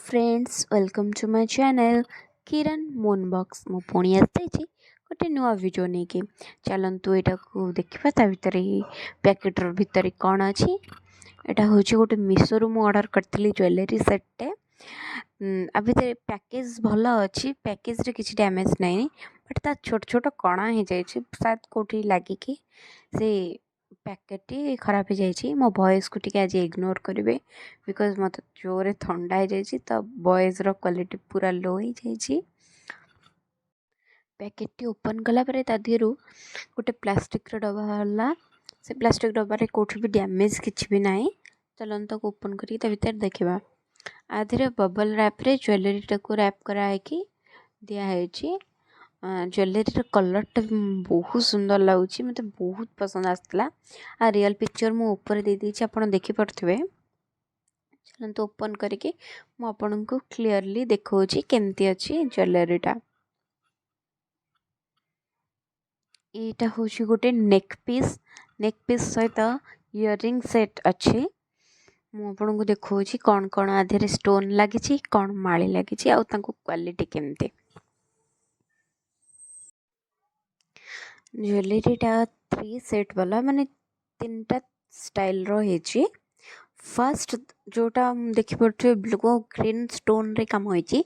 friends welcome to my channel Kiran moon box मु पुणी आसी गोटे नुआ वीडियो नहीं कि चलतु यहाँ को देखा ता भर पैकेटर भितर कौन अच्छी यहाँ हूँ गोटे मीशो मु ऑर्डर करी ज्वेलरी सेटे आ भितर पैकेज भल अच्छी पैकेज रे किसी डैमेज नहीं बट ता छोट छोट कणा हो जाए शायद कौटी लगिकी से पैकेट खराब हो जाए मो वॉइस को टी आज इग्नोर करेंगे बिकज मत जोरे ठंडा हो जाए तो वॉइस रो क्वालिटी पूरा लो हो जाए पैकेट ओपन कला दिहर गोटे प्लास्टिक डब्बा वाला से प्लास्टिक डब्बारे कौटी भी डैमेज किसी भी ना चलते ओपन कर भर देखा आधे बबल रैप्रे ज्वेलरी टाक रैप कराई दिखाई ज्वेलरी कलर बहुत सुंदर लगुच मत बहुत पसंद आसला आ रियल पिक्चर मु ऊपर दे देछि आपण देखि पड़थबे चलते ओपन करके मुझे को क्लीयरली देखौछि केमती अछि ज्वेलरीटा एटा होछि गोटे नेक पीस सहित इयरिंग सेट अच्छे मुझे देखौछि कौन कौन आधे स्टोन लगी कौन माली लगी आ क्वालिटी केमती ज्वेलरीटा 3 सेट वाला माने 3टा स्टाइल रही फर्स्ट जोटा देखिपे ब्लू ग्रीन स्टोन रे काम होइछि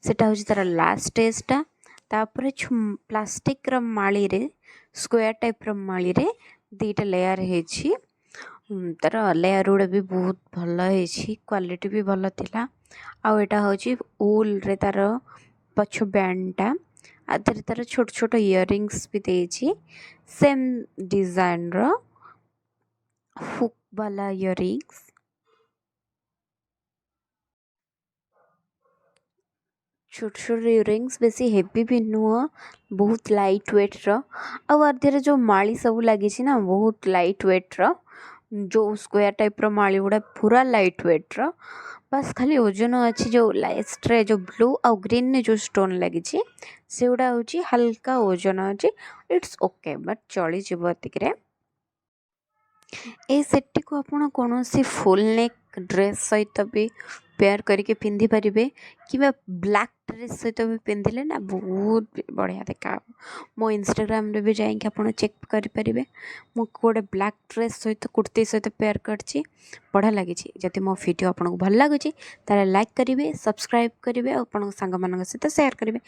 सेटा होछि तार लास्ट स्टेजटा तापर प्लास्टिक र माली रे स्क्वायर टाइप र माली रे दीटा लेयर हेछि तार लेयर गुड़ा भी बहुत भल हेछि क्वालिटी भी भल थिला आ एटा होछि वूल रे तार पछ बैंडटा आधे तार छोट छोट इयरिंग्स भी देछि सेम डिजाइन रो हुक वाला इयरिंग्स छोट छोट इयरिंग्स बेसी हेवी भी नुह बहुत लाइट वेट रो जो माली सब लगी ना बहुत लाइट वेट रो जो स्क्वायर टाइप रो माली गुड़ा पूरा लाइट वेट रो बस खाली ओजन अच्छी जो लास्ट रे जो ब्लू आ ग्रीन ने जो स्टोन लगी से गुड़ा हूँ हल्का ओजन अच्छे इट्स ओके बट चली जीव ए सेट को आप कौन फुल नेक ड्रेस सहित भी पेयर करके पिंधि पारे कि ब्लैक ड्रेस सहित भी पिंधिले ना बहुत बढ़िया देखा मो इंस्टाग्राम रे भी जाइए आप चेक करें मु गोटे ब्लैक ड्रेस सहित कुर्ती सहित पेयर करछि बढ़िया लगी जदि मो वीडियो आपको भल लगुच ताले लाइक करेंगे सब्सक्राइब करेंगे और सांग मान सहित शेयर करेंगे